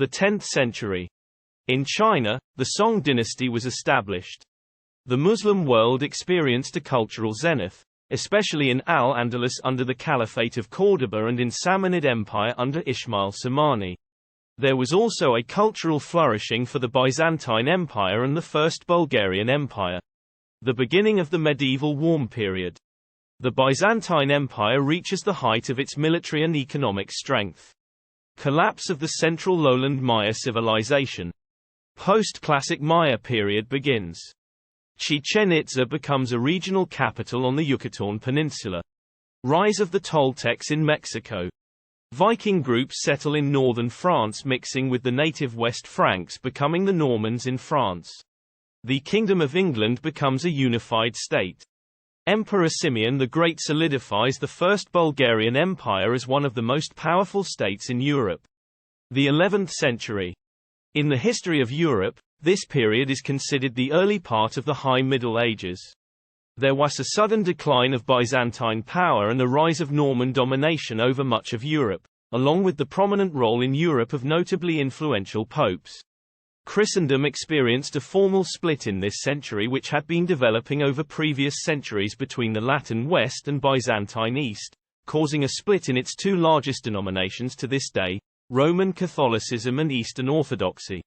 The 10th century. In China, the Song dynasty was established. The Muslim world experienced a cultural zenith, especially in al-Andalus under the Caliphate of Córdoba and in Samanid Empire under Ismail Samani. There was also a cultural flourishing for the Byzantine Empire and the First Bulgarian Empire. The beginning of the medieval warm period. The Byzantine Empire reaches the height of its military and economic strength. Collapse of the central lowland Maya civilization. Post-classic Maya period begins. Chichen Itza becomes a regional capital on the Yucatán Peninsula. Rise of the Toltecs in Mexico. Viking groups settle in northern France mixing with the native West Franks becoming the Normans in France. The Kingdom of England becomes a unified state. Emperor Simeon the Great solidifies the First Bulgarian Empire as one of the most powerful states in Europe. The 11th century. In the history of Europe, this period is considered the early part of the High Middle Ages. There was a sudden decline of Byzantine power and a rise of Norman domination over much of Europe, along with the prominent role in Europe of notably influential popes. Christendom experienced a formal split in this century which had been developing over previous centuries between the Latin West and Byzantine East, causing a split in its two largest denominations to this day, Roman Catholicism and Eastern Orthodoxy.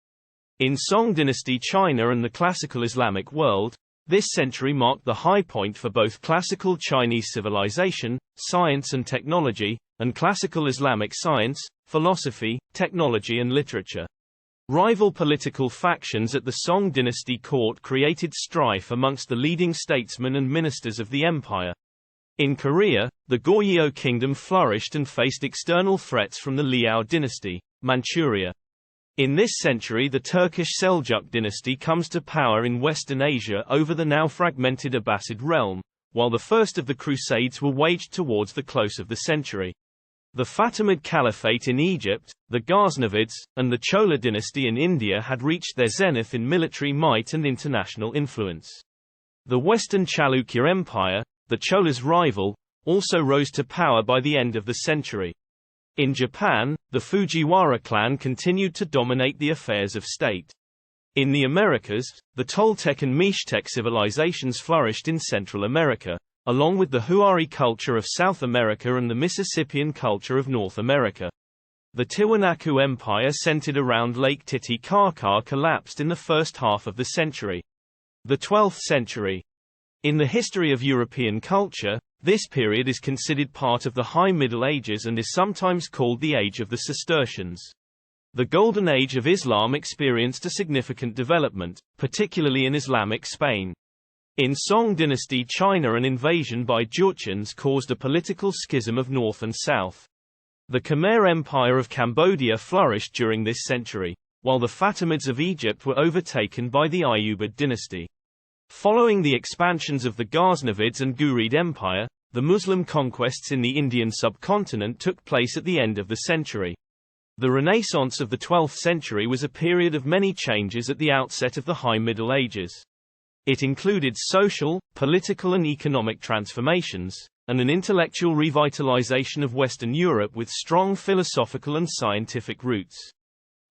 In Song dynasty China and the classical Islamic world, this century marked the high point for both classical Chinese civilization, science and technology, and classical Islamic science, philosophy, technology and literature. Rival political factions at the Song dynasty court created strife amongst the leading statesmen and ministers of the empire. In Korea, the Goryeo kingdom flourished and faced external threats from the Liao dynasty, Manchuria. In this century the Turkish Seljuk dynasty comes to power in Western Asia over the now fragmented Abbasid realm, while the first of the Crusades were waged towards the close of the century. The Fatimid Caliphate in Egypt, the Ghaznavids, and the Chola dynasty in India had reached their zenith in military might and international influence. The Western Chalukya Empire, the Cholas' rival, also rose to power by the end of the century. In Japan, the Fujiwara clan continued to dominate the affairs of state. In the Americas, the Toltec and Mixtec civilizations flourished in Central America, along with the Huari culture of South America and the Mississippian culture of North America. The Tiwanaku Empire centered around Lake Titicaca collapsed in the first half of the century. The 12th century. In the history of European culture, this period is considered part of the High Middle Ages and is sometimes called the Age of the Cistercians. The Golden Age of Islam experienced a significant development, particularly in Islamic Spain. In Song dynasty China, an invasion by Jurchens caused a political schism of north and south. The Khmer Empire of Cambodia flourished during this century, while the Fatimids of Egypt were overtaken by the Ayyubid dynasty. Following the expansions of the Ghaznavids and Ghurid Empire, the Muslim conquests in the Indian subcontinent took place at the end of the century. The Renaissance of the 12th century was a period of many changes at the outset of the High Middle Ages. It included social, political and economic transformations, and an intellectual revitalization of Western Europe with strong philosophical and scientific roots.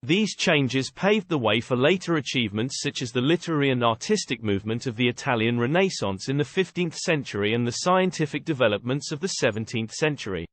These changes paved the way for later achievements such as the literary and artistic movement of the Italian Renaissance in the 15th century and the scientific developments of the 17th century.